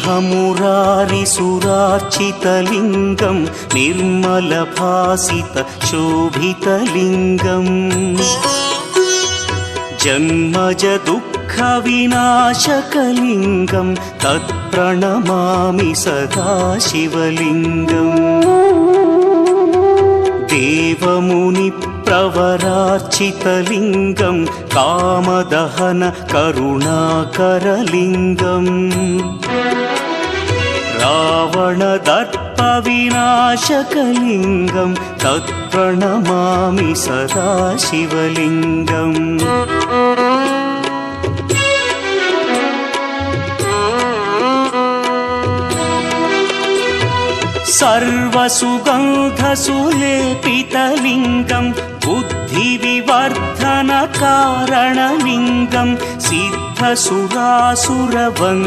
ब्रह्ममुरारिसुरार्चितलिङ्गं निर्मलभासितशोभितलिङ्गम् जन्मजदुःखविनाशकलिङ्गं तत्प्रणमामि सदा शिवलिङ्गम् देवमुनिप्रवरार्चितलिङ्गं कामदहन करुणाकरलिङ्गम् रावणदर्पविनाशकलिङ्गं तत्प्रणमामि सदा शिवलिङ्गम् सर्वसुगन्धसुलेपितलिङ्गं बुद्धिविवर्धनकारणलिङ्गं सिद्धसुरासुरवन्द्यलिङ्गम्